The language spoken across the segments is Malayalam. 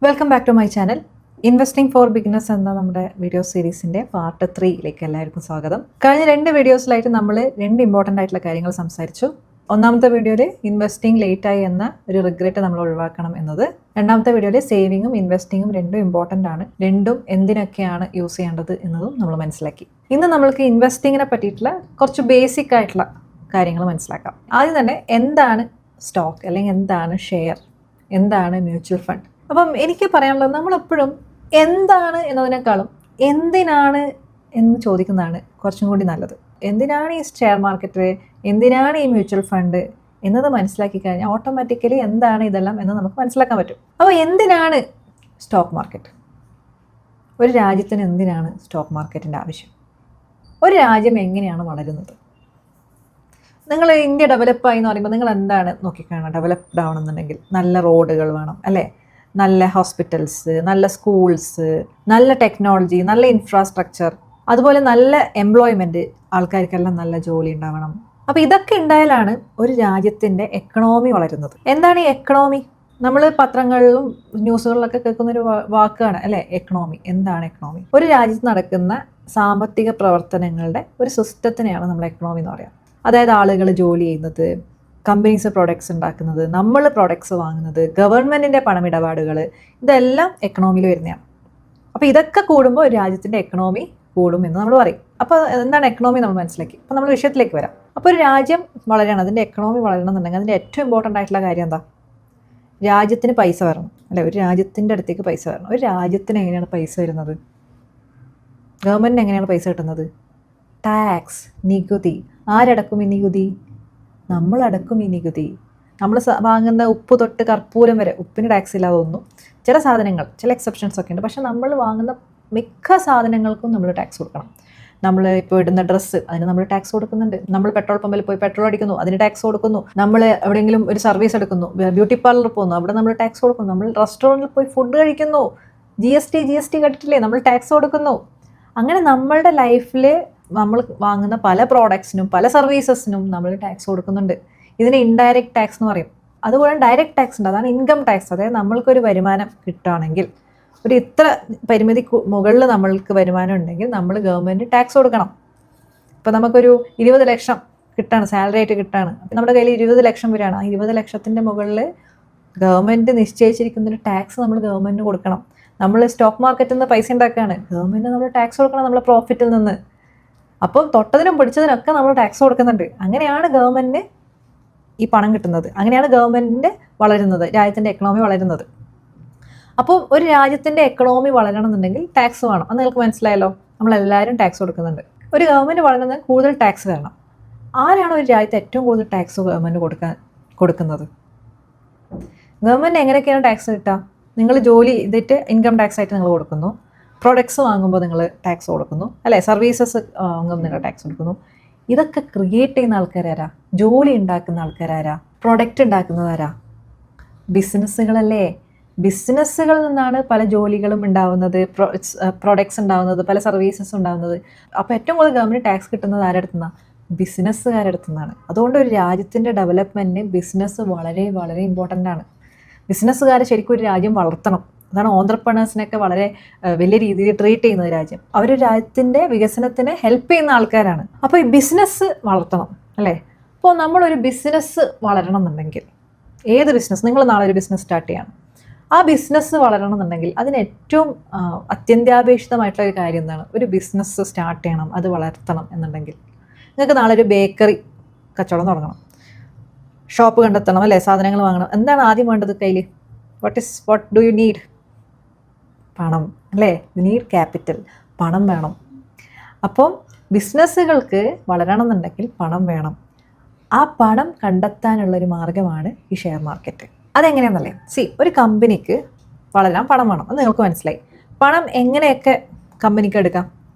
Welcome back to my channel. Investing for beginners എന്ന നമ്മുടെ വീഡിയോ സീരീസിൻ്റെ പാർട്ട് 3യിലേക്ക് എല്ലാവർക്കും സ്വാഗതം. കഴിഞ്ഞ 2 വീഡിയോസിലായിട്ട് നമ്മൾ 2 ഇമ്പോർട്ടൻ്റ് ആയിട്ടുള്ള കാര്യങ്ങൾ സംസാരിച്ചു. ഒന്നാമത്തെ വീഡിയോയിൽ ഇൻവെസ്റ്റിംഗ് ലേറ്റായി എന്ന ഒരു റിഗ്രറ്റ് നമ്മൾ ഒഴിവാക്കണം എന്നത്. രണ്ടാമത്തെ വീഡിയോയിൽ സേവിങ്ങും ഇൻവെസ്റ്റിങ്ങും രണ്ടും ഇമ്പോർട്ടൻ്റ് ആണ്. രണ്ടും എന്തിനൊക്കെയാണ് യൂസ് ചെയ്യേണ്ടത് എന്നതും നമ്മൾ മനസ്സിലാക്കി. ഇന്ന് നമ്മൾക്ക് ഇൻവെസ്റ്റിങ്ങിനെ പറ്റിയിട്ടുള്ള കുറച്ച് ബേസിക് ആയിട്ടുള്ള കാര്യങ്ങൾ മനസ്സിലാക്കാം. ആദ്യം തന്നെ എന്താണ് സ്റ്റോക്ക്, അല്ലെങ്കിൽ എന്താണ് ഷെയർ, എന്താണ് മ്യൂച്വൽ ഫണ്ട്. അപ്പം എനിക്ക് പറയാനുള്ളത്, നമ്മളെപ്പോഴും എന്താണ് എന്നതിനേക്കാളും എന്തിനാണ് എന്ന് ചോദിക്കുന്നതാണ് കുറച്ചും കൂടി നല്ലത്. എന്തിനാണ് ഈ ഷെയർ മാർക്കറ്റ്, എന്തിനാണ് ഈ മ്യൂച്വൽ ഫണ്ട് എന്നത് മനസ്സിലാക്കി കഴിഞ്ഞാൽ ഓട്ടോമാറ്റിക്കലി എന്താണ് ഇതെല്ലാം എന്ന് നമുക്ക് മനസ്സിലാക്കാൻ പറ്റും. അപ്പോൾ എന്തിനാണ് സ്റ്റോക്ക് മാർക്കറ്റ്? ഒരു രാജ്യത്തിന് എന്തിനാണ് സ്റ്റോക്ക് മാർക്കറ്റിൻ്റെ ആവശ്യം? ഒരു രാജ്യം എങ്ങനെയാണ് വളരുന്നത്? നിങ്ങൾ ഇന്ത്യ ഡെവലപ്പായി എന്ന് പറയുമ്പോൾ നിങ്ങൾ എന്താണ് നോക്കിക്കാണുക? ഡെവലപ്ഡ് ആവണമെന്നുണ്ടെങ്കിൽ നല്ല റോഡുകൾ വേണം, അല്ലേ? നല്ല ഹോസ്പിറ്റൽസ്, നല്ല സ്കൂൾസ്, നല്ല ടെക്നോളജി, നല്ല ഇൻഫ്രാസ്ട്രക്ചർ, അതുപോലെ നല്ല എംപ്ലോയ്മെൻറ്റ്, ആൾക്കാർക്കെല്ലാം നല്ല ജോലി ഉണ്ടാവണം. അപ്പോൾ ഇതൊക്കെ ഉണ്ടായാലാണ് ഒരു രാജ്യത്തിൻ്റെ എക്കണോമി വളരുന്നത്. എന്താണ് ഈ എക്കണോമി? നമ്മൾ പത്രങ്ങളിലും ന്യൂസുകളിലൊക്കെ കേൾക്കുന്നൊരു വാക്കാണ്, അല്ലേ? എക്കണോമി. എന്താണ് എക്കണോമി? ഒരു രാജ്യത്ത് നടക്കുന്ന സാമ്പത്തിക പ്രവർത്തനങ്ങളുടെ ഒരു സിസ്റ്റത്തിനെയാണ് നമ്മൾ എക്കണോമി എന്ന് പറയുക. അതായത് ആളുകൾ ജോലി ചെയ്യുന്നത്, കമ്പനീസ് പ്രോഡക്ട്സ് ഉണ്ടാക്കുന്നത്, നമ്മൾ പ്രോഡക്ട്സ് വാങ്ങുന്നത്, ഗവൺമെൻറ്റിൻ്റെ പണമിടപാടുകൾ, ഇതെല്ലാം എക്കണോമിയിൽ വരുന്നതാണ്. അപ്പോൾ ഇതൊക്കെ കൂടുമ്പോൾ ഒരു രാജ്യത്തിൻ്റെ എക്കണോമി കൂടും എന്ന് നമ്മൾ പറയും. അപ്പോൾ എന്താണ് എക്കണോമി നമ്മൾ മനസ്സിലാക്കി. അപ്പോൾ നമ്മൾ വിഷയത്തിലേക്ക് വരാം. അപ്പോൾ ഒരു രാജ്യം വളരണം, അതിൻ്റെ എക്കണോമി വളരണം എന്നുണ്ടെങ്കിൽ അതിൻ്റെ ഏറ്റവും ഇമ്പോർട്ടൻ്റ് ആയിട്ടുള്ള കാര്യം എന്താ? രാജ്യത്തിന് പൈസ വരണം, അല്ലേ? ഒരു രാജ്യത്തിൻ്റെ അടുത്തേക്ക് പൈസ വരണം. ഒരു രാജ്യത്തിന് എങ്ങനെയാണ് പൈസ വരുന്നത്? ഗവൺമെൻറ്റിന് എങ്ങനെയാണ് പൈസ കിട്ടുന്നത്? ടാക്സ്, നികുതി. ആരടക്കും ഈ നികുതി? നമ്മളടക്കും ഈ നികുതി. നമ്മൾ വാങ്ങുന്ന ഉപ്പ് തൊട്ട് കർപ്പൂരം വരെ, ഉപ്പിന് ടാക്സ് ഇല്ലാതെ ഒന്നും. ചില സാധനങ്ങൾ, ചില എക്സെപ്ഷൻസ് ഒക്കെ ഉണ്ട്. പക്ഷേ നമ്മൾ വാങ്ങുന്ന മിക്ക സാധനങ്ങൾക്കും നമ്മൾ ടാക്സ് കൊടുക്കണം. നമ്മൾ ഇപ്പോൾ ഇടുന്ന ഡ്രസ്സ്, അതിന് നമ്മൾ ടാക്സ് കൊടുക്കുന്നുണ്ട്. നമ്മൾ പെട്രോൾ പമ്പിൽ പോയി പെട്രോൾ അടിക്കുന്നു, അതിന് ടാക്സ് കൊടുക്കുന്നു. നമ്മൾ എവിടെയെങ്കിലും ഒരു സർവീസ് എടുക്കുന്നു, ബ്യൂട്ടി പാർലറിൽ പോകുന്നു, അവിടെ നമ്മൾ ടാക്സ് കൊടുക്കുന്നു. നമ്മൾ റെസ്റ്റോറൻറ്റിൽ പോയി ഫുഡ് കഴിക്കുന്നു, ജി എസ് ടി കണ്ടിട്ടില്ലേ? നമ്മൾ ടാക്സ് കൊടുക്കുന്നു. അങ്ങനെ നമ്മളുടെ ലൈഫിൽ നമ്മൾ വാങ്ങുന്ന പല പ്രോഡക്ട്സിനും പല സർവീസസിനും നമ്മൾ ടാക്സ് കൊടുക്കുന്നുണ്ട്. ഇതിന് ഇൻഡയറക്റ്റ് ടാക്സ് എന്ന് പറയും. അതുപോലെ ഡയറക്റ്റ് ടാക്സ് ഉണ്ട്, അതാണ് ഇൻകം ടാക്സ്. അതായത് നമ്മൾക്കൊരു വരുമാനം കിട്ടുകയാണെങ്കിൽ, ഒരു ഇത്ര പരിമിതി മുകളിൽ നമ്മൾക്ക് വരുമാനം ഉണ്ടെങ്കിൽ നമ്മൾ ഗവൺമെൻറ് ടാക്സ് കൊടുക്കണം. ഇപ്പോൾ നമുക്കൊരു 20 ലക്ഷം കിട്ടാണ്, സാലറി ആയിട്ട് കിട്ടാണ്. നമ്മുടെ കയ്യിൽ 20 ലക്ഷം വരികയാണ്. ആ 20 ലക്ഷത്തിൻ്റെ മുകളിൽ ഗവൺമെൻറ് നിശ്ചയിച്ചിരിക്കുന്നൊരു ടാക്സ് നമ്മൾ ഗവൺമെൻറ് കൊടുക്കണം. നമ്മൾ സ്റ്റോക്ക് മാർക്കറ്റിൽ നിന്ന് പൈസ ഉണ്ടാക്കുകയാണ്, ഗവൺമെൻറ് നമ്മൾ ടാക്സ് കൊടുക്കണം നമ്മളെ പ്രോഫിറ്റിൽ നിന്ന്. അപ്പോൾ തൊട്ടതിനും പിടിച്ചതിനൊക്കെ നമ്മൾ ടാക്സ് കൊടുക്കുന്നുണ്ട്. അങ്ങനെയാണ് ഗവൺമെൻറ്റിന് ഈ പണം കിട്ടുന്നത്. അങ്ങനെയാണ് ഗവൺമെൻറ്റിൻ്റെ വളരുന്നത്, രാജ്യത്തിൻ്റെ എക്കണോമി വളരുന്നത്. അപ്പോൾ ഒരു രാജ്യത്തിൻ്റെ എക്കണോമി വളരണം എന്നുണ്ടെങ്കിൽ ടാക്സ് വേണം. അത് നിങ്ങൾക്ക് മനസ്സിലായല്ലോ. നമ്മളെല്ലാവരും ടാക്സ് കൊടുക്കുന്നുണ്ട്. ഒരു ഗവൺമെൻറ് വളരുന്നത് കൂടുതൽ ടാക്സ് വരണം. ആരാണ് ഒരു രാജ്യത്ത് ഏറ്റവും കൂടുതൽ ടാക്സ് ഗവൺമെൻറ് കൊടുക്കുന്നത്? ഗവൺമെൻറ് എങ്ങനെയൊക്കെയാണ് ടാക്സ് കിട്ടുക? നിങ്ങൾ ജോലി ചെയ്തിട്ട് ഇൻകം ടാക്സ് ആയിട്ട് നിങ്ങൾ കൊടുക്കുന്നു. പ്രോഡക്ട്സ് വാങ്ങുമ്പോൾ നിങ്ങൾ ടാക്സ് കൊടുക്കുന്നു, അല്ലേ? സർവീസസ് വാങ്ങുമ്പോൾ നിങ്ങൾ ടാക്സ് കൊടുക്കുന്നു. ഇതൊക്കെ ക്രിയേറ്റ് ചെയ്യുന്ന ആൾക്കാരാരാ? ജോലി ഉണ്ടാക്കുന്ന ആൾക്കാരാരാ? പ്രൊഡക്റ്റ് ഉണ്ടാക്കുന്നതാരാ? ബിസിനസ്സുകളല്ലേ? ബിസിനസ്സുകളിൽ നിന്നാണ് പല ജോലികളും ഉണ്ടാവുന്നത്, പ്രോഡക്ട്സ് ഉണ്ടാവുന്നത്, പല സർവീസസ് ഉണ്ടാവുന്നത്. അപ്പോൾ ഏറ്റവും കൂടുതൽ ഗവൺമെൻറ് ടാക്സ് കിട്ടുന്നത് ആരെടുത്തുനിന്നാണ്? ബിസിനസ്സുകാരെടുത്തുനിന്നാണ്. അതുകൊണ്ട് ഒരു രാജ്യത്തിൻ്റെ ഡെവലപ്മെൻറ്റിന് ബിസിനസ് വളരെ വളരെ ഇമ്പോർട്ടൻ്റ് ആണ്. ബിസിനസ്സുകാരെ ശരിക്കും ഒരു രാജ്യം വളർത്തണം. അതാണ് ഓൺട്രപ്രണേഴ്സിനൊക്കെ വളരെ വലിയ രീതിയിൽ ട്രീറ്റ് ചെയ്യുന്നത് രാജ്യം. അവർ രാജ്യത്തിൻ്റെ വികസനത്തിന് ഹെൽപ്പ് ചെയ്യുന്ന ആൾക്കാരാണ്. അപ്പോൾ ഈ ബിസിനസ് വളർത്തണം, അല്ലേ? അപ്പോൾ നമ്മളൊരു ബിസിനസ് വളരണം എന്നുണ്ടെങ്കിൽ, ഏത് ബിസിനസ്, നിങ്ങൾ നാളെ ഒരു ബിസിനസ് സ്റ്റാർട്ട് ചെയ്യണം. ആ ബിസിനസ് വളരണം എന്നുണ്ടെങ്കിൽ അതിന് ഏറ്റവും അത്യന്താപേക്ഷിതമായിട്ടുള്ള ഒരു കാര്യം എന്താണ്? ഒരു ബിസിനസ് സ്റ്റാർട്ട് ചെയ്യണം, അത് വളർത്തണം എന്നുണ്ടെങ്കിൽ നിങ്ങൾക്ക് നാളെ ഒരു ബേക്കറി കച്ചവടം തുടങ്ങണം, ഷോപ്പ് കണ്ടെത്തണം, അല്ലേ? സാധനങ്ങൾ വാങ്ങണം. എന്താണ് ആദ്യം വേണ്ടത് കയ്യിൽ? What do you need? പണം, അല്ലേ? You need capital. പണം വേണം. അപ്പം ബിസിനസ്സുകൾക്ക് വളരണമെന്നുണ്ടെങ്കിൽ പണം വേണം. ആ പണം കണ്ടെത്താനുള്ളൊരു മാർഗ്ഗമാണ് ഈ ഷെയർ മാർക്കറ്റ്. അതെങ്ങനെയാണെന്നല്ലേ? ഒരു കമ്പനിക്ക് വളരാൻ പണം വേണം, അത് നിങ്ങൾക്ക് മനസ്സിലായി. പണം എങ്ങനെയൊക്കെ കമ്പനിക്ക് എടുക്കാം?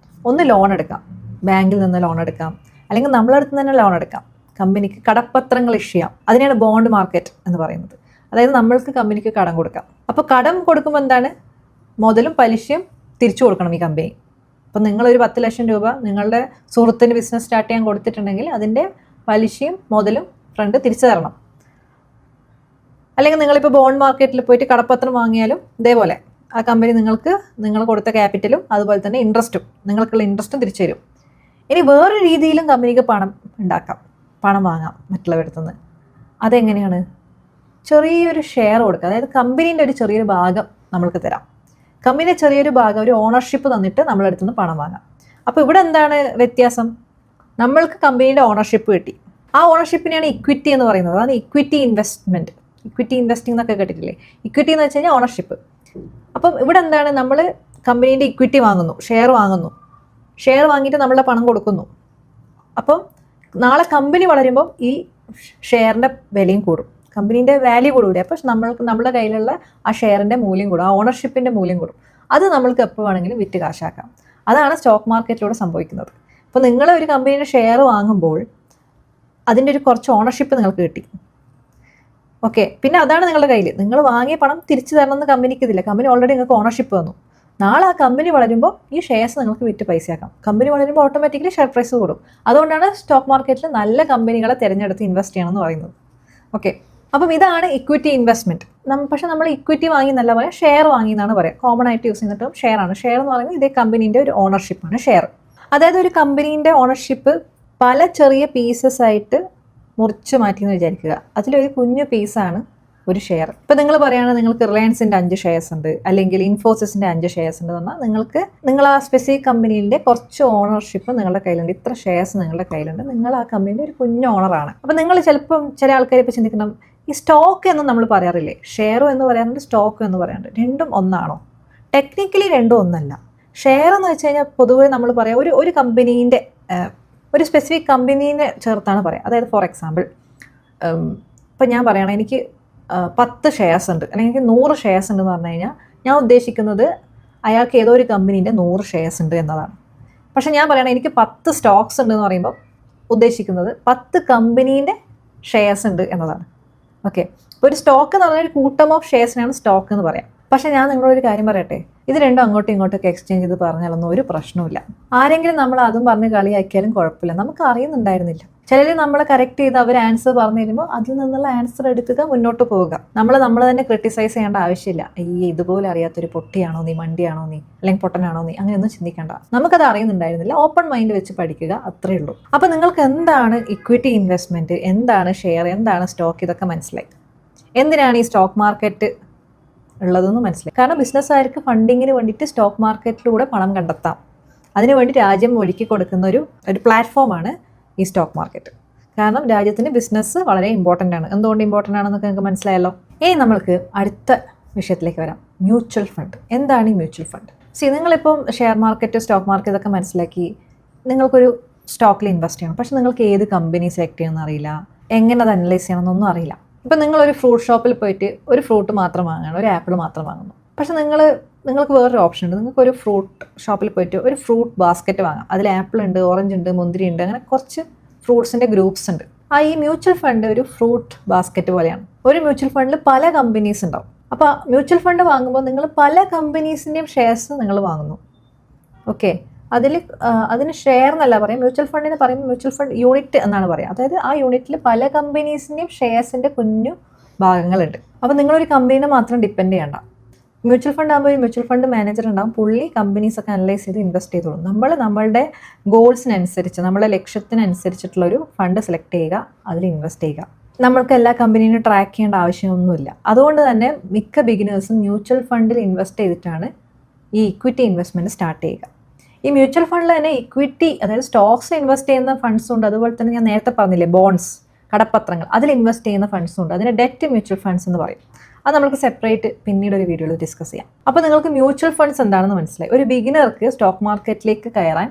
ഒന്ന് ലോൺ എടുക്കാം, ബാങ്കിൽ നിന്ന് ലോൺ എടുക്കാം, അല്ലെങ്കിൽ നമ്മളടുത്ത് തന്നെ ലോൺ എടുക്കാം. കമ്പനിക്ക് കടപ്പത്രങ്ങൾ ഇഷ്യൂ ചെയ്യാം. അതിനെയാണ് ബോണ്ട് മാർക്കറ്റ് എന്ന് പറയുന്നത്. അതായത് നമ്മൾക്ക് കമ്പനിക്ക് കടം കൊടുക്കാം. അപ്പോൾ കടം കൊടുക്കുമ്പോൾ എന്താണ്? മുതലും പലിശയും തിരിച്ചു കൊടുക്കണം ഈ കമ്പനി. അപ്പോൾ നിങ്ങളൊരു 10 ലക്ഷം രൂപ നിങ്ങളുടെ സുഹൃത്തിന് ബിസിനസ് സ്റ്റാർട്ട് ചെയ്യാൻ കൊടുത്തിട്ടുണ്ടെങ്കിൽ അതിൻ്റെ പലിശയും മുതലും ഫ്രണ്ട് തിരിച്ചു തരണം. അല്ലെങ്കിൽ നിങ്ങളിപ്പോൾ ബോണ്ട് മാർക്കറ്റിൽ പോയിട്ട് കടപ്പത്രം വാങ്ങിയാലും ഇതേപോലെ ആ കമ്പനി നിങ്ങൾ കൊടുത്ത ക്യാപിറ്റലും അതുപോലെ തന്നെ ഇൻട്രസ്റ്റും നിങ്ങൾക്കുള്ള ഇൻട്രസ്റ്റും തിരിച്ചു തരും. ഇനി വേറെ രീതിയിലും കമ്പനിക്ക് പണം ഉണ്ടാക്കാം, പണം വാങ്ങാം മറ്റുള്ളവരുടെ നിന്ന്. അതെങ്ങനെയാണ്? ചെറിയൊരു ഷെയർ കൊടുക്കുക, അതായത് കമ്പനീൻ്റെ ഒരു ചെറിയൊരു ഭാഗം നമ്മൾക്ക് തരാം. കമ്പനിയുടെ ചെറിയൊരു ഭാഗം, ഒരു ഓണർഷിപ്പ് തന്നിട്ട് നമ്മളെടുത്തു നിന്ന് പണം വാങ്ങാം. അപ്പോൾ ഇവിടെ എന്താണ് വ്യത്യാസം? നമ്മൾക്ക് കമ്പനിയുടെ ഓണർഷിപ്പ് കിട്ടി. ആ ഓണർഷിപ്പിനെയാണ് ഇക്വിറ്റി എന്ന് പറയുന്നത്. അതാണ് ഇക്വിറ്റി ഇൻവെസ്റ്റ്മെൻറ്റ്. ഇക്വിറ്റി ഇൻവെസ്റ്റിംഗ് എന്നൊക്കെ കേട്ടിട്ടില്ലേ? ഇക്വിറ്റി എന്ന് വെച്ച് കഴിഞ്ഞാൽ ഓണർഷിപ്പ്. അപ്പം ഇവിടെ എന്താണ്? നമ്മൾ കമ്പനീൻ്റെ ഇക്വിറ്റി വാങ്ങുന്നു, ഷെയർ വാങ്ങുന്നു. ഷെയർ വാങ്ങിയിട്ട് നമ്മളുടെ പണം കൊടുക്കുന്നു. അപ്പം നാളെ കമ്പനി വളരുമ്പം ഈ ഷെയറിൻ്റെ വിലയും കൂടും, കമ്പനീൻ്റെ വാല്യൂ കൂടി. അപ്പോൾ നമ്മുടെ കയ്യിലുള്ള ആ ഷെയറിൻ്റെ മൂല്യം കൂടും, ആ ഓണർഷിപ്പിൻ്റെ മൂല്യം കൂടും. അത് നമ്മൾക്ക് എപ്പോൾ വേണമെങ്കിലും വിറ്റ് കാശാക്കാം. അതാണ് സ്റ്റോക്ക് മാർക്കറ്റിലൂടെ സംഭവിക്കുന്നത്. അപ്പോൾ നിങ്ങൾ ഒരു കമ്പനിയുടെ ഷെയർ വാങ്ങുമ്പോൾ അതിൻ്റെ ഒരു കുറച്ച് ഓണർഷിപ്പ് നിങ്ങൾക്ക് കിട്ടി. ഓക്കെ, പിന്നെ അതാണ് നിങ്ങളുടെ കയ്യിൽ. നിങ്ങൾ വാങ്ങിയ പണം തിരിച്ചു തരണമെന്ന് കമ്പനിക്ക് ഇതില്ല. കമ്പനി ഓൾറെഡി നിങ്ങൾക്ക് ഓണർഷിപ്പ് തന്നു. നാളെ ആ കമ്പനി വളരുമ്പോൾ ഈ ഷെയർസ് നിങ്ങൾക്ക് വിറ്റ് പൈസയാക്കാം. കമ്പനി വളരുമ്പോൾ ഓട്ടോമാറ്റിക്കലി ഷെയർ പ്രൈസ് കൂടും. അതുകൊണ്ടാണ് സ്റ്റോക്ക് മാർക്കറ്റിൽ നല്ല കമ്പനികളെ തിരഞ്ഞെടുത്ത് ഇൻവെസ്റ്റ് ചെയ്യണമെന്ന് പറയുന്നത്. ഓക്കെ, അപ്പം ഇതാണ് ഇക്വിറ്റി ഇൻവെസ്റ്റ്മെൻറ്റ്. പക്ഷേ നമ്മൾ ഇക്വിറ്റി വാങ്ങി എന്നല്ല പറയാം, ഷെയർ വാങ്ങി എന്നാണ് പറയാം. കോമൺ ആയിട്ട് യൂസ് ചെയ്യുന്നിട്ടും ഷെയർ ആണ്. ഷെയർ എന്ന് പറയുന്നത് ഇതേ കമ്പനീൻ്റെ ഒരു ഓണർഷിപ്പാണ് ഷെയർ. അതായത് ഒരു കമ്പനീൻ്റെ ഓണർഷിപ്പ് പല ചെറിയ പീസസ് ആയിട്ട് മുറിച്ച് മാറ്റിയെന്ന് വിചാരിക്കുക. അതിലൊരു കുഞ്ഞു പീസാണ് ഒരു ഷെയർ. ഇപ്പോൾ നിങ്ങൾ പറയുകയാണെങ്കിൽ നിങ്ങൾക്ക് റിലയൻസിൻ്റെ 5 ഷെയർസ് ഉണ്ട്, അല്ലെങ്കിൽ ഇൻഫോസിസിൻ്റെ 5 ഷെയർസ് ഉണ്ട് എന്ന് പറഞ്ഞാൽ നിങ്ങൾ ആ സ്പെസിഫിക് കമ്പനീൻ്റെ കുറച്ച് ഓണർഷിപ്പ് നിങ്ങളുടെ കയ്യിലുണ്ട്, ഇത്ര ഷെയർസ് നിങ്ങളുടെ കയ്യിലുണ്ട്, നിങ്ങൾ ആ കമ്പനീൻ്റെ ഒരു കുഞ്ഞു ഓണറാണ്. അപ്പോൾ നിങ്ങൾ ചിലപ്പം ചില ആൾക്കാർ ഇപ്പോൾ ചിന്തിക്കണം, ഈ സ്റ്റോക്ക് എന്ന് നമ്മൾ പറയാറില്ലേ, ഷെയറും എന്ന് പറയാറുണ്ട്, സ്റ്റോക്കും എന്ന് പറയാറുണ്ട്. രണ്ടും ഒന്നാണോ? ടെക്നിക്കലി രണ്ടും ഒന്നല്ല. ഷെയർ എന്ന് വെച്ച് കഴിഞ്ഞാൽ പൊതുവേ നമ്മൾ പറയാം ഒരു കമ്പനീൻ്റെ ഒരു സ്പെസിഫിക് കമ്പനീനെ ചേർത്താണ് പറയാം. അതായത് ഫോർ എക്സാമ്പിൾ ഇപ്പം ഞാൻ പറയുകയാണെങ്കിൽ എനിക്ക് 10 ഷെയർസ് ഉണ്ട്, അല്ലെങ്കിൽ എനിക്ക് 100 ഷെയർസ് ഉണ്ടെന്ന് പറഞ്ഞു കഴിഞ്ഞാൽ ഞാൻ ഉദ്ദേശിക്കുന്നത് അയാൾക്ക് ഏതോ ഒരു കമ്പനീൻ്റെ 100 ഷെയർസ് ഉണ്ട് എന്നതാണ്. പക്ഷേ ഞാൻ പറയുകയാണെങ്കിൽ എനിക്ക് 10 സ്റ്റോക്സ് ഉണ്ടെന്ന് പറയുമ്പോൾ ഉദ്ദേശിക്കുന്നത് 10 കമ്പനീൻ്റെ ഷെയർസ് ഉണ്ട് എന്നതാണ്. ഓക്കെ, ഇപ്പോൾ ഒരു സ്റ്റോക്ക് എന്ന് പറഞ്ഞാൽ ഒരു കൂട്ടം ഓഫ് ഷെയർസിനാണ് സ്റ്റോക്ക് എന്ന് പറയാം. പക്ഷേ ഞാൻ നിങ്ങളൊരു കാര്യം പറയട്ടെ, ഇത് രണ്ടും അങ്ങോട്ടും ഇങ്ങോട്ടൊക്കെ എക്സ്ചേഞ്ച് ചെയ്ത് പറഞ്ഞാലൊന്നും ഒരു പ്രശ്നമില്ല. ആരെങ്കിലും നമ്മൾ അതും പറഞ്ഞ് കളിയാക്കിയാലും കുഴപ്പമില്ല, നമുക്ക് അറിയുന്നുണ്ടായിരുന്നില്ല. ചിലർ നമ്മളെ കറക്റ്റ് ചെയ്ത് അവർ ആൻസർ പറഞ്ഞു തരുമ്പോൾ അതിൽ നിന്നുള്ള ആൻസർ എടുക്കുക, മുന്നോട്ട് പോവുക. നമ്മൾ തന്നെ ക്രിട്ടിസൈസ് ചെയ്യേണ്ട ആവശ്യമില്ല. ഈ ഇതുപോലെ അറിയാത്തൊരു പൊട്ടിയാണോ നീ, മണ്ടിയാണോ നീ, അല്ലെങ്കിൽ പൊട്ടനാണോ നീ, അങ്ങനെയൊന്നും ചിന്തിക്കേണ്ട. നമുക്കത് അറിയുന്നുണ്ടായിരുന്നില്ല. ഓപ്പൺ മൈൻഡ് വെച്ച് പഠിക്കുക, അത്രയേ ഉള്ളൂ. അപ്പോൾ നിങ്ങൾക്ക് എന്താണ് ഇക്വിറ്റി ഇൻവെസ്റ്റ്മെൻറ്റ്, എന്താണ് ഷെയർ, എന്താണ് സ്റ്റോക്ക്, ഇതൊക്കെ മനസ്സിലായി. എന്തിനാണ് ഈ സ്റ്റോക്ക് മാർക്കറ്റ് ഉള്ളതെന്ന് മനസ്സിലായി. കാരണം ബിസിനസ്സുകാർക്ക് ഫണ്ടിങ്ങിന് വേണ്ടിയിട്ട് സ്റ്റോക്ക് മാർക്കറ്റിലൂടെ പണം കണ്ടെത്താം. അതിനുവേണ്ടി രാജ്യം ഒരുക്കി കൊടുക്കുന്ന ഒരു പ്ലാറ്റ്ഫോമാണ് ഈ സ്റ്റോക്ക് മാർക്കറ്റ്. കാരണം രാജ്യത്തിന് ബിസിനസ് വളരെ ഇമ്പോർട്ടൻ്റ് ആണ്. എന്തുകൊണ്ട് ഇമ്പോർട്ടൻ്റ് ആണെന്നൊക്കെ നിങ്ങൾക്ക് മനസ്സിലായല്ലോ. ഇനി നമ്മൾക്ക് അടുത്ത വിഷയത്തിലേക്ക് വരാം. Mutual fund. എന്താണ് ഈ മ്യൂച്വൽ ഫണ്ട്? നിങ്ങളിപ്പം ഷെയർ മാർക്കറ്റ്, സ്റ്റോക്ക് മാർക്കറ്റ് ഇതൊക്കെ മനസ്സിലാക്കി നിങ്ങൾക്കൊരു സ്റ്റോക്കിൽ ഇൻവെസ്റ്റ് ചെയ്യണം. പക്ഷേ നിങ്ങൾക്ക് ഏത് കമ്പനി സെലക്ട് ചെയ്യണമെന്ന് അറിയില്ല, എങ്ങനെ അത് അനലൈസ് ചെയ്യണമെന്നൊന്നും അറിയില്ല. ഇപ്പം നിങ്ങളൊരു ഫ്രൂട്ട് ഷോപ്പിൽ പോയിട്ട് ഒരു ഫ്രൂട്ട് മാത്രം വാങ്ങുകയാണ്, ഒരു ആപ്പിൾ മാത്രം വാങ്ങുന്നു. പക്ഷേ നിങ്ങൾക്ക് വേറൊരു ഓപ്ഷൻ ഉണ്ട്. നിങ്ങൾക്കൊരു ഫ്രൂട്ട് ഷോപ്പിൽ പോയിട്ട് ഒരു ഫ്രൂട്ട് ബാസ്ക്കറ്റ് വാങ്ങാം. അതിൽ ആപ്പിൾ ഉണ്ട്, ഓറഞ്ച് ഉണ്ട്, മുന്തിരി ഉണ്ട്, അങ്ങനെ കുറച്ച് ഫ്രൂട്ട്സിൻ്റെ ഗ്രൂപ്പ്സ് ഉണ്ട്. ഈ മ്യൂച്വൽ ഫണ്ട് ഒരു ഫ്രൂട്ട് ബാസ്ക്കറ്റ് പോലെയാണ്. ഒരു മ്യൂച്വൽ ഫണ്ടിൽ പല കമ്പനീസ് ഉണ്ടാവും. അപ്പോൾ മ്യൂച്വൽ ഫണ്ട് വാങ്ങുമ്പോൾ നിങ്ങൾ പല കമ്പനീസിൻ്റെയും ഷെയർസ് നിങ്ങൾ വാങ്ങുന്നു. ഓക്കെ, അതിന് ഷെയർ എന്നല്ല പറയാം, മ്യൂച്വൽ ഫണ്ടിന് പറയുമ്പോൾ മ്യൂച്വൽ ഫണ്ട് യൂണിറ്റ് എന്നാണ് പറയുക. അതായത് ആ യൂണിറ്റിൽ പല കമ്പനീസിൻ്റെയും ഷെയർസിൻ്റെ കുഞ്ഞു ഭാഗങ്ങളുണ്ട്. അപ്പോൾ നിങ്ങളൊരു കമ്പനീനെ മാത്രം ഡിപ്പെൻഡ് ചെയ്യണ്ട. മ്യൂച്വൽ ഫണ്ട് ആകുമ്പോൾ ഒരു മ്യൂച്വൽ ഫണ്ട് മാനേജർ ഉണ്ടാകും, പുള്ളി കമ്പനീസൊക്കെ അനലൈസ് ചെയ്ത് ഇൻവെസ്റ്റ് ചെയ്തോളും. നമ്മളുടെ ഗോൾസിനനുസരിച്ച്, നമ്മുടെ ലക്ഷ്യത്തിനനുസരിച്ചിട്ടുള്ളൊരു ഫണ്ട് സെലക്ട് ചെയ്യുക, അതിൽ ഇൻവെസ്റ്റ് ചെയ്യുക. നമ്മൾക്ക് എല്ലാ കമ്പനീനും ട്രാക്ക് ചെയ്യേണ്ട ആവശ്യമൊന്നുമില്ല. അതുകൊണ്ട് തന്നെ മിക്ക ബിഗിനേഴ്സും മ്യൂച്വൽ ഫണ്ടിൽ ഇൻവെസ്റ്റ് ചെയ്തിട്ടാണ് ഈ ഇക്വിറ്റി ഇൻവെസ്റ്റ്മെൻറ്റ് സ്റ്റാർട്ട് ചെയ്യുക. ഈ മ്യൂച്വൽ ഫണ്ടിൽ തന്നെ ഇക്വിറ്റി, അതായത് സ്റ്റോക്സിൽ ഇൻവെസ്റ്റ് ചെയ്യുന്ന ഫണ്ട്സും ഉണ്ട്. അതുപോലെ തന്നെ ഞാൻ നേരത്തെ പറഞ്ഞില്ലേ ബോണ്ട്സ്, കടപ്പത്രങ്ങൾ, അതിൽ ഇൻവെസ്റ്റ് ചെയ്യുന്ന ഫണ്ട്സും ഉണ്ട്. അതിന് ഡെറ്റ് മ്യൂച്വൽ ഫണ്ട്സ് എന്ന് പറയും. അത് നമുക്ക് സെപ്പറേറ്റ് പിന്നീട് ഒരു വീഡിയോയിൽ ഡിസ്കസ് ചെയ്യാം. അപ്പോൾ നിങ്ങൾക്ക് മ്യൂച്വൽ ഫണ്ട്സ് എന്താണെന്ന് മനസ്സിലായി. ഒരു ബിഗിനർക്ക് സ്റ്റോക്ക് മാർക്കറ്റിലേക്ക് കയറാൻ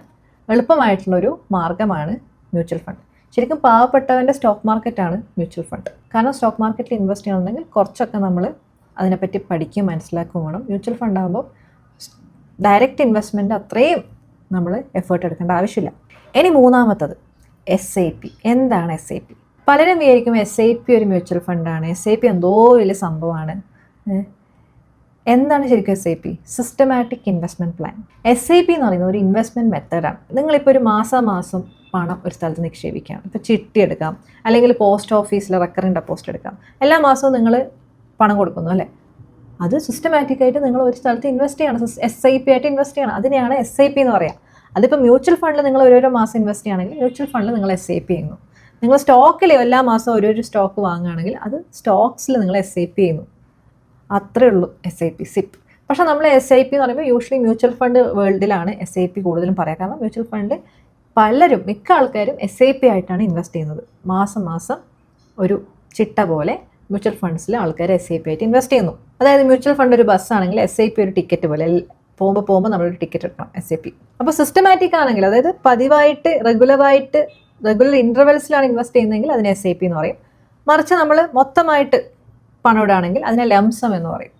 എളുപ്പമായിട്ടുള്ളൊരു മാർഗ്ഗമാണ് മ്യൂച്വൽ ഫണ്ട്. ശരിക്കും പാവപ്പെട്ടവൻ്റെ സ്റ്റോക്ക് മാർക്കറ്റാണ് മ്യൂച്വൽ ഫണ്ട്. കാരണം സ്റ്റോക്ക് മാർക്കറ്റിൽ ഇൻവെസ്റ്റ് ചെയ്യണമെന്നുണ്ടെങ്കിൽ കുറച്ചൊക്കെ നമ്മൾ അതിനെപ്പറ്റി പഠിക്കുകയും മനസ്സിലാക്കുകയും വേണം. മ്യൂച്വൽ ഫണ്ട് ആകുമ്പോൾ ഡയറക്റ്റ് ഇൻവെസ്റ്റ്മെൻറ്റ് അത്രയും നമ്മൾ എഫേർട്ട് എടുക്കേണ്ട ആവശ്യമില്ല. ഇനി മൂന്നാമത്തത് SIP. എന്താണ് SIP? പലരും വിചാരിക്കും SIP ഒരു മ്യൂച്വൽ ഫണ്ടാണ്, SIP എന്തോ വലിയ സംഭവമാണ്. എന്താണ് ശരിക്കും SIP? Systematic investment plan. SIP എന്ന് പറയുന്നത് ഒരു ഇൻവെസ്റ്റ്മെൻറ്റ് മെത്തേഡാണ്. നിങ്ങളിപ്പോൾ ഒരു മാസം പണം ഒരു സ്ഥലത്ത് നിക്ഷേപിക്കുകയാണ്. ഇപ്പോൾ ചിട്ടി എടുക്കാം, അല്ലെങ്കിൽ പോസ്റ്റ് ഓഫീസിൽ റെക്കറിംഗ് ഡെപ്പോസിറ്റ് എടുക്കാം. എല്ലാ മാസവും നിങ്ങൾ പണം കൊടുക്കുന്നു അല്ലേ, അത് സിസ്റ്റമാറ്റിക്കായിട്ട് നിങ്ങൾ ഒരു സ്ഥലത്ത് ഇൻവെസ്റ്റ് ചെയ്യണം, SIP ആയിട്ട് ഇൻവെസ്റ്റ് ചെയ്യണം. അതിനെയാണ് SIP എന്ന് പറയാം. അതിപ്പോൾ മ്യൂച്വൽ ഫണ്ടിൽ നിങ്ങൾ ഓരോരോ മാസം ഇൻവെസ്റ്റ് ചെയ്യുകയാണെങ്കിൽ മ്യൂച്വൽ ഫണ്ടിൽ നിങ്ങൾ SIP ചെയ്യുന്നു. നിങ്ങൾ സ്റ്റോക്കിൽ എല്ലാ മാസവും ഓരോരോ സ്റ്റോക്ക് വാങ്ങുകയാണെങ്കിൽ അത് സ്റ്റോക്സിൽ നിങ്ങൾ SIP ചെയ്യുന്നു. അത്രേ ഉള്ളൂ SIP. പക്ഷേ നമ്മൾ SIP എന്ന് പറയുമ്പോൾ യൂഷ്വലി മ്യൂച്വൽ ഫണ്ട് വേൾഡിലാണ് SIP കൂടുതലും പറയാം. കാരണം മ്യൂച്വൽ ഫണ്ട് മിക്ക ആൾക്കാരും SIP ആയിട്ടാണ് ഇൻവെസ്റ്റ് ചെയ്യുന്നത്. മാസം ഒരു ചിട്ട പോലെ മ്യൂച്വൽ ഫണ്ട്സിൽ ആൾക്കാർ SIP ആയിട്ട് ഇൻവെസ്റ്റ് ചെയ്യുന്നു. അതായത് മ്യൂച്വൽ ഫണ്ട് ഒരു ബസ്സാണെങ്കിൽ SIP ഒരു ടിക്കറ്റ് പോലെ പോകുമ്പോൾ നമ്മളൊരു ടിക്കറ്റ് എടുക്കണം SIP. അപ്പോൾ സിസ്റ്റമാറ്റിക് ആണെങ്കിൽ, അതായത് പതിവായിട്ട് റെഗുലർ ഇൻ്റർവെൽസിലാണ് ഇൻവെസ്റ്റ് ചെയ്യുന്നതെങ്കിൽ അതിന് SIP എന്ന് പറയും. മറിച്ച് നമ്മൾ മൊത്തമായിട്ട് പണം ഇടുകയാണെങ്കിൽ അതിനെ ലംസം എന്ന് പറയും.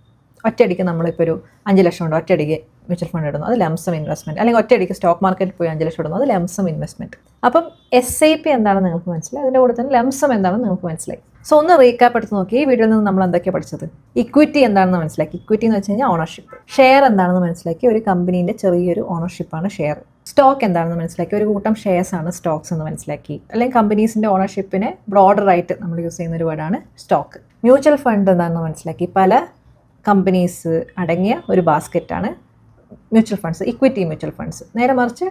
ഒറ്റയടിക്ക് നമ്മളിപ്പോൾ ഒരു 5 ലക്ഷം ഉണ്ട്, ഒറ്റയടിക്ക് മ്യൂച്വൽ ഫണ്ട് ഇടുന്നു, അത് ലംസം ഇൻവെസ്റ്റ്മെൻറ്റ്. അല്ലെങ്കിൽ ഒറ്റയടിക്ക് സ്റ്റോക്ക് മാർക്കറ്റിൽ പോയി 5 ലക്ഷം ഇടുന്നു, അത് ലംസം ഇൻവെസ്റ്റ്മെൻറ്റ്. അപ്പം SIP എന്താണെന്ന് നിങ്ങൾക്ക് മനസ്സിലായി, അതിൻ്റെ കൂടെ തന്നെ ലംസം എന്താണെന്ന് നിങ്ങൾക്ക് മനസ്സിലായി. സോ ഒന്ന് റീക്യാപ്പ് എടുത്ത് നോക്കി. ഈ വീഡിയോയിൽ നിന്ന് നമ്മൾ എന്തൊക്കെയാണ് പഠിച്ചത്? ഇക്വിറ്റി എന്താണെന്ന് മനസ്സിലാക്കി. ഇക്വിറ്റി എന്ന് വെച്ച് കഴിഞ്ഞാൽ ഓണർഷിപ്പ്. ഷെയർ എന്താണെന്ന് മനസ്സിലാക്കി. ഒരു കമ്പനീൻ്റെ ചെറിയൊരു ഓണർഷിപ്പാണ് ഷെയർ. സ്റ്റോക്ക് എന്താണെന്ന് മനസ്സിലാക്കി. ഒരു കൂട്ടം ഷെയർസ് ആണ് സ്റ്റോക്സ് എന്ന് മനസ്സിലാക്കി. അല്ലെങ്കിൽ കമ്പനീസിൻ്റെ ഓണർഷിപ്പിനെ ബ്രോഡറായിട്ട് നമ്മൾ യൂസ് ചെയ്യുന്ന ഒരു വേർഡാണ് സ്റ്റോക്ക്. മ്യൂച്വൽ ഫണ്ട് എന്താണെന്ന് മനസ്സിലാക്കി. പല കമ്പനീസ് അടങ്ങിയ ഒരു ബാസ്ക്കറ്റാണ് mutual funds, equity mutual funds. നേരെ മറിച്ച്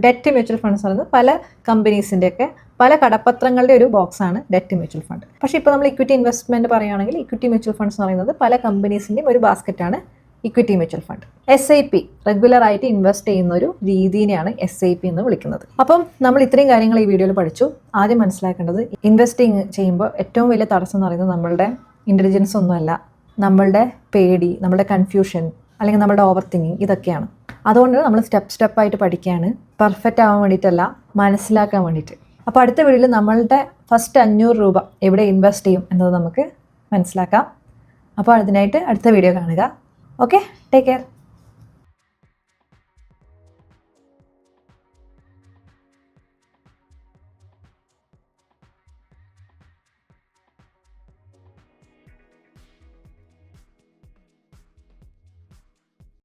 ഡെറ്റ് മ്യൂച്വൽ ഫണ്ട്സ് പറയുന്നത് പല കമ്പനീസിൻ്റെയൊക്കെ പല കടപ്പത്രങ്ങളുടെ ഒരു ബോക്സാണ് ഡെറ്റ് മ്യൂച്വൽ ഫണ്ട്. പക്ഷേ ഇപ്പോൾ നമ്മൾ ഇക്വിറ്റി ഇൻവെസ്റ്റ്മെൻറ്റ് പറയുകയാണെങ്കിൽ ഇക്വിറ്റി മ്യൂച്വൽ ഫണ്ട്സ് എന്ന് പറയുന്നത് പല കമ്പനീസിൻ്റെയും ഒരു ബാസ്ക്കറ്റാണ് ഇക്വിറ്റി മ്യൂച്വൽ ഫണ്ട്. SIP റെഗുലറായിട്ട് ഇൻവെസ്റ്റ് ചെയ്യുന്ന ഒരു രീതിനെയാണ് SIP എന്ന് വിളിക്കുന്നത്. അപ്പം നമ്മൾ ഇത്രയും കാര്യങ്ങൾ ഈ വീഡിയോയിൽ പഠിച്ചു. ആദ്യം മനസ്സിലാക്കേണ്ടത്, ഇൻവെസ്റ്റിംഗ് ചെയ്യുമ്പോൾ ഏറ്റവും വലിയ തടസ്സം എന്ന് പറയുന്നത് നമ്മളുടെ ഇൻ്റലിജൻസ് ഒന്നുമല്ല, നമ്മളുടെ പേടി, നമ്മളുടെ കൺഫ്യൂഷൻ, അല്ലെങ്കിൽ നമ്മുടെ ഓവർ തിങ്കിങ്, ഇതൊക്കെയാണ്. അതുകൊണ്ട് നമ്മൾ സ്റ്റെപ്പായിട്ട് പഠിക്കുകയാണ്, പെർഫെക്റ്റ് ആവാൻ വേണ്ടിയിട്ടല്ല, മനസ്സിലാക്കാൻ വേണ്ടിയിട്ട്. അപ്പോൾ അടുത്ത വീഡിയോയിൽ നമ്മളുടെ ഫസ്റ്റ് 500 രൂപ എവിടെ ഇൻവെസ്റ്റ് ചെയ്യും എന്നത് നമുക്ക് മനസ്സിലാക്കാം. അപ്പോൾ അതിനായിട്ട് അടുത്ത വീഡിയോ കാണുക. Okay, take care.